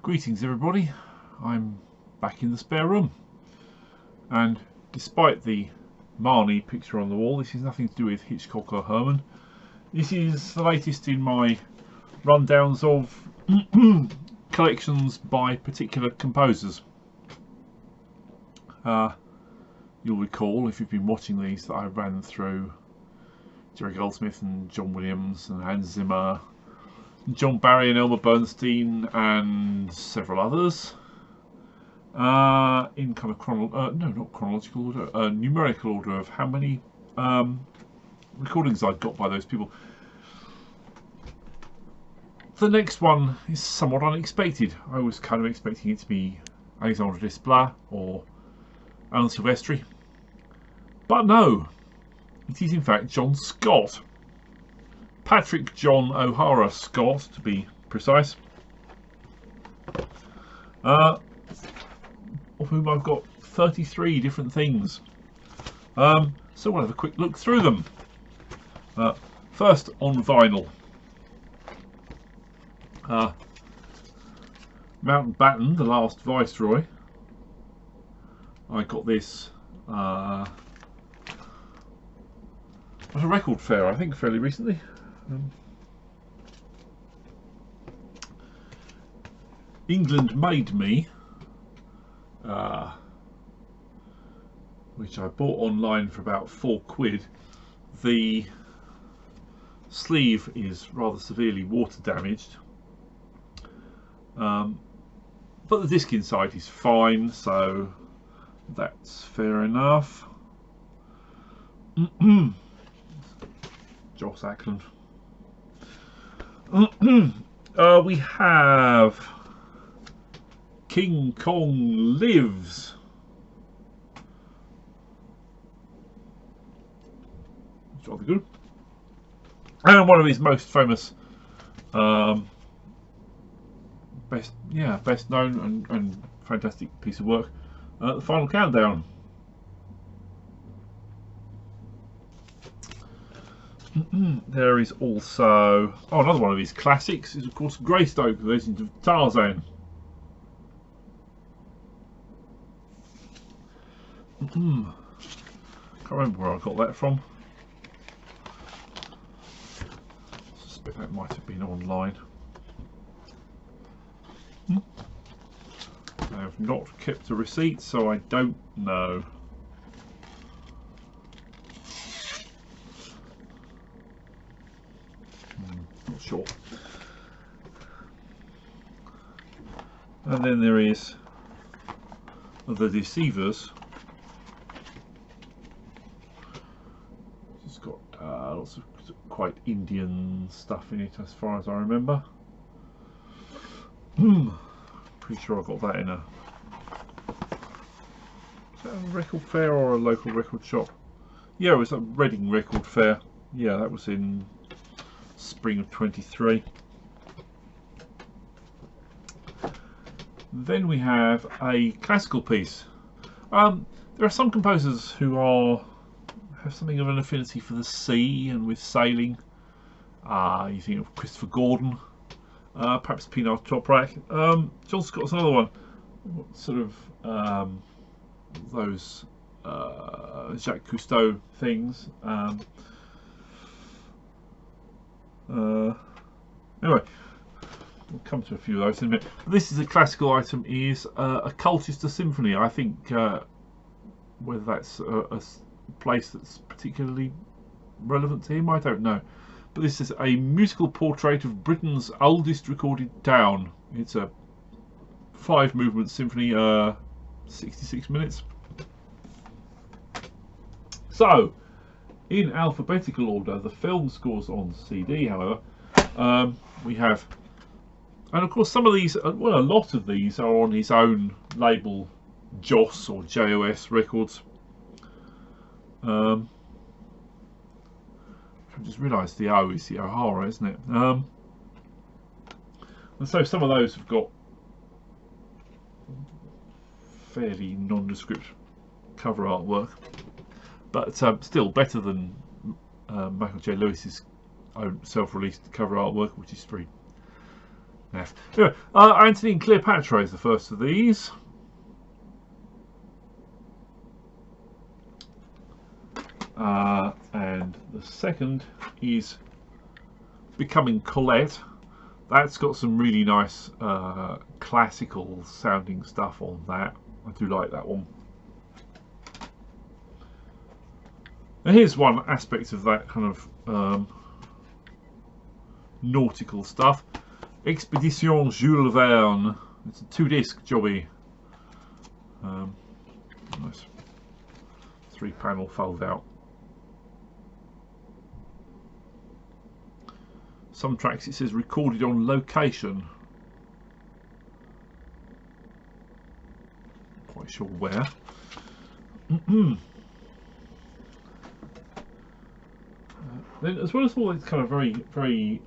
Greetings everybody, I'm back in the spare room, and despite the Marnie picture on the wall, this is nothing to do with Hitchcock or Herman. This is the latest in my rundowns of collections by particular composers. You'll recall, if you've been watching these, that I ran through Jerry Goldsmith and John Williams and Hans Zimmer, John Barry and Elmer Bernstein and several others in kind of not chronological order, numerical order of how many recordings I'd got by those people. The next one is somewhat unexpected. I was kind of expecting it to be Alexandre Desplat or Alan Silvestri, but no, it is in fact John Scott. Patrick John O'Hara Scott, to be precise, of whom I've got 33 different things. So we'll have a quick look through them. First on vinyl. Mountbatten, The Last Viceroy. I got this at a record fair, I think fairly recently. England Made Me, which I bought online for about £4. The sleeve is rather severely water damaged, but the disc inside is fine, so that's fair enough. Joss Ackland. We have King Kong Lives. It's rather good. And one of his most famous, best known and fantastic piece of work, The Final Countdown. There is also another one of his classics is of course Greystoke, The Legend of Tarzan. Can't remember where I got that from. I suspect that might have been online. I have not kept a receipt, so I don't know. Not sure. And then there is The Deceivers. It's got lots of quite Indian stuff in it as far as I remember. Pretty sure I got that in a record fair or a local record shop. Yeah, it was a Reading Record Fair. Yeah, that was in spring of 23. Then we have a classical piece. There are some composers who have something of an affinity for the sea and with sailing. You think of Christopher Gordon, perhaps Pinar Toprak. John Scott's another one. Sort of those Jacques Cousteau things. Anyway, we'll come to a few of those in a minute. This is a classical item, is a Colchester Symphony. I think whether that's a place that's particularly relevant to him, I don't know. But this is a musical portrait of Britain's oldest recorded town. It's a 5-movement symphony, 66 minutes. So, in alphabetical order, the film scores on CD, however, we have, and of course some of these, well, a lot of these are on his own label, Joss or JOS Records. I just realised the O is the O'Hara, isn't it? And so some of those have got fairly nondescript cover artwork, but still better than Michael J. Lewis's own self-released cover artwork, which is very Yes. Anyway, Antony and Cleopatra is the first of these. And the second is Becoming Colette. That's got some really nice classical sounding stuff on that. I do like that one. Now here's one aspect of that kind of nautical stuff. Expedition Jules Verne. It's a 2-disc jobby. Nice 3-panel fold out. Some tracks it says recorded on location. Not quite sure where. Then, as well as all these kind of very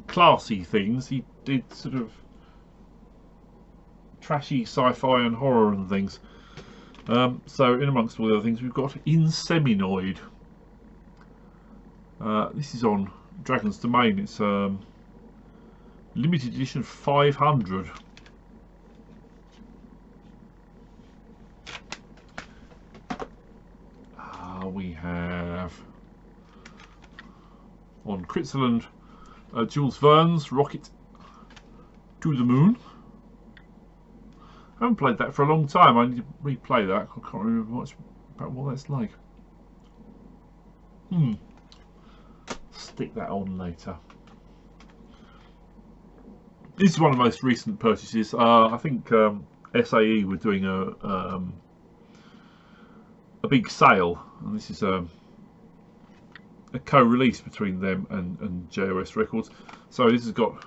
classy things, he did sort of trashy sci-fi and horror and things. So in amongst all the other things, we've got Inseminoid. This is on Dragon's Domain. It's limited edition 500. We have on Critzeland Jules Verne's Rocket to the Moon. I haven't played that for a long time. I need to replay that. I can't remember much about what that's like. Stick that on later. This is one of the most recent purchases. I think SAE were doing a big sale, and this is a co-release between them and JOS Records. So this has got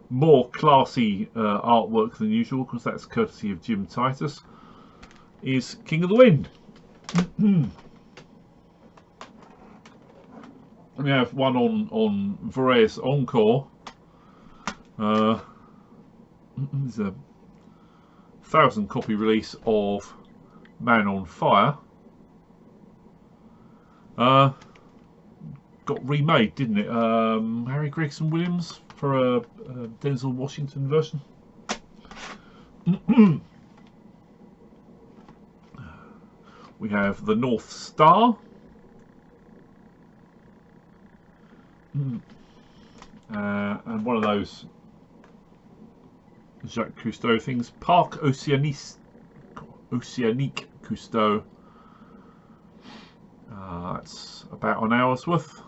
more classy artwork than usual, because that's courtesy of Jim Titus. Is King of the Wind. We have one on Vorez Encore. There's a 1,000-copy release of Man on Fire. Got remade, didn't it? Harry Gregson Williams for a Denzel Washington version. We have The North Star. And one of those Jacques Cousteau things, Parc Océanique Cousteau. That's about an hour's worth.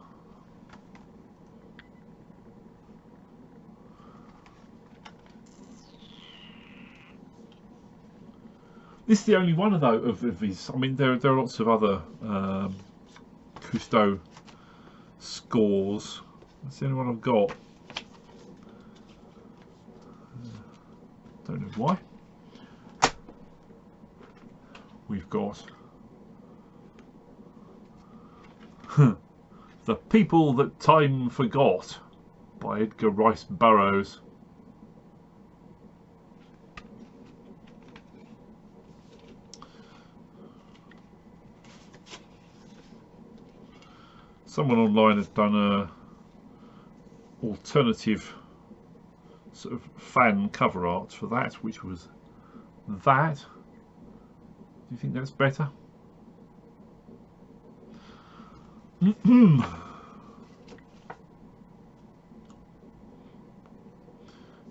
This is the only one of his. I mean, there are lots of other Cousteau scores. That's the only one I've got. Don't know why. We've got The People That Time Forgot by Edgar Rice Burroughs. Someone online has done a alternative sort of fan cover art for that, which was that. Do you think that's better?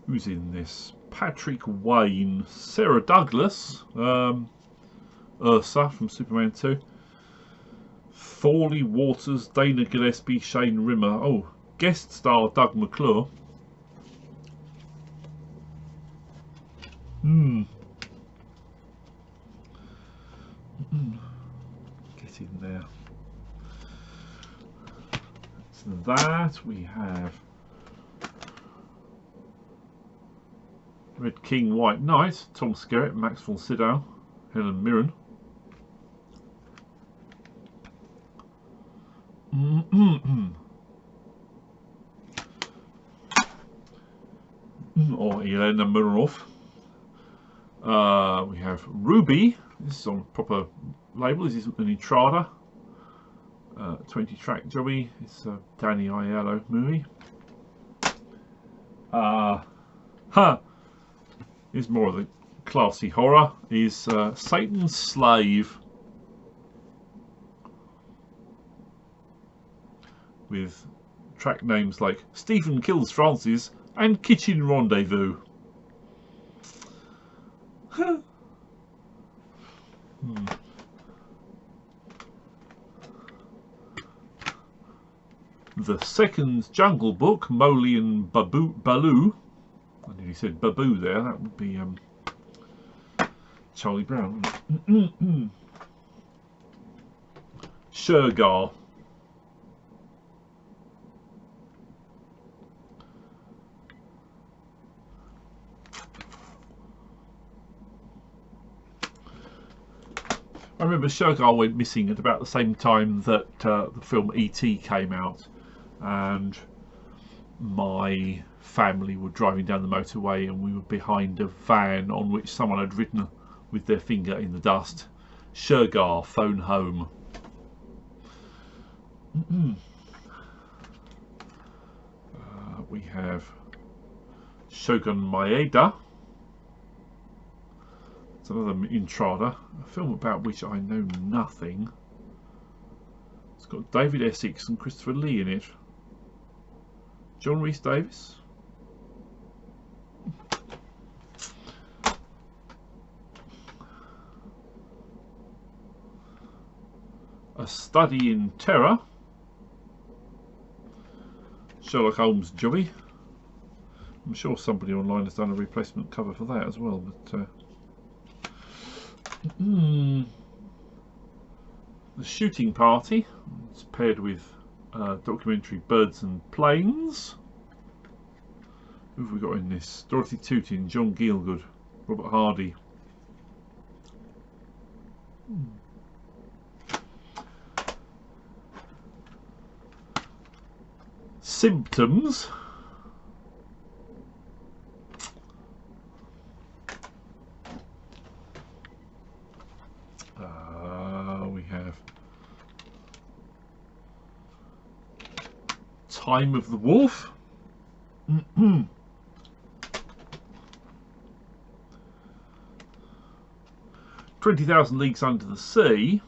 Who's in this? Patrick Wayne, Sarah Douglas, Ursa from Superman 2. Thorley Waters, Dana Gillespie, Shane Rimmer. Oh, guest star Doug McClure. Get in there. So that we have Red King, White Knight, Tom Skerritt, Max von Sydow, Helen Mirren. Or Elena Mironov. We have Ruby. This is on proper label. This is an Entrada 20-track jobby. It's a Danny Aiello movie. Ha! Here's more of the classy horror. Is Satan's Slave, with track names like Stephen Kills Francis and Kitchen Rendezvous. The Second Jungle Book, Mowgli and Baloo. I nearly said Babu there. That would be Charlie Brown. Shergar. I remember Shergar went missing at about the same time that the film E.T. came out, and my family were driving down the motorway and we were behind a van on which someone had written with their finger in the dust, "Shergar, phone home." We have Shogun Maeda. It's another Intrada, a film about which I know nothing. It's got David Essex and Christopher Lee in it. John Rhys Davis. A Study in Terror. Sherlock Holmes Jobby. I'm sure somebody online has done a replacement cover for that as well, but The Shooting Party. It's paired with documentary Birds and Planes. Who have we got in this? Dorothy Tootin, John Gielgud, Robert Hardy. Symptoms. We have Time of the Wolf. 20,000 Leagues Under the Sea.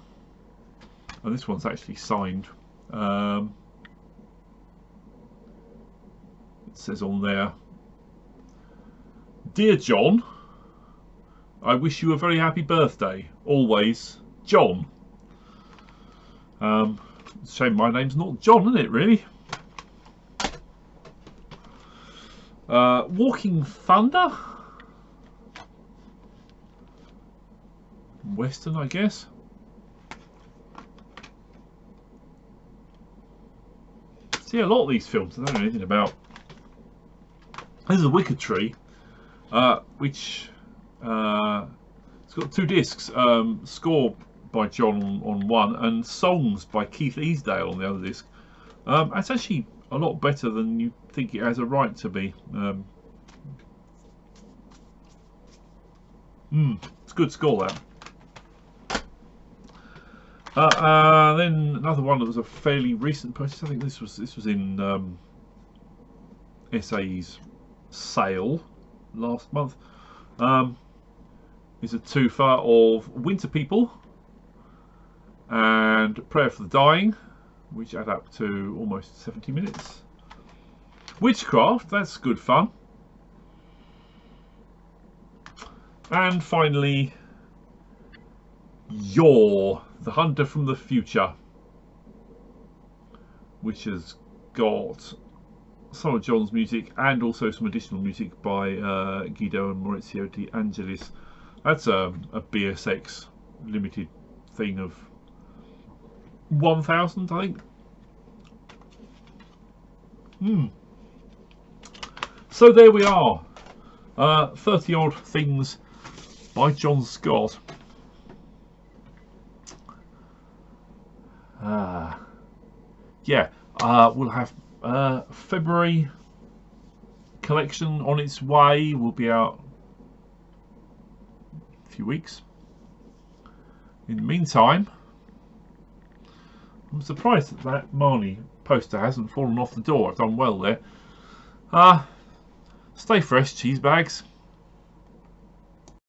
And this one's actually signed. It says on there, "Dear John, I wish you a very happy birthday. Always, John." It's a shame my name's not John, isn't it, really? Walking Thunder. Western, I guess. See, a lot of these films I don't know anything about. There's a Wicker Tree, which it's got 2 discs, score by John on one and songs by Keith Easdale on the other disc. It's actually a lot better than you think it has a right to be. It's a good score, that. Then another one that was a fairly recent purchase. I think this was in SAE's sale last month. Is a twofer of Winter People and Prayer for the Dying, which add up to almost 70 minutes. Witchcraft, that's good fun. And finally, You're the Hunter from the Future, which has got some of John's music and also some additional music by Guido and Maurizio De Angelis. That's a BSX limited thing of 1,000, I think. So there we are, 30 odd things by John Scott. Yeah, we'll have February collection on its way. Will be out a few weeks. In the meantime, I'm surprised that that Marnie poster hasn't fallen off the door. I've done well there. Stay fresh, cheese bags.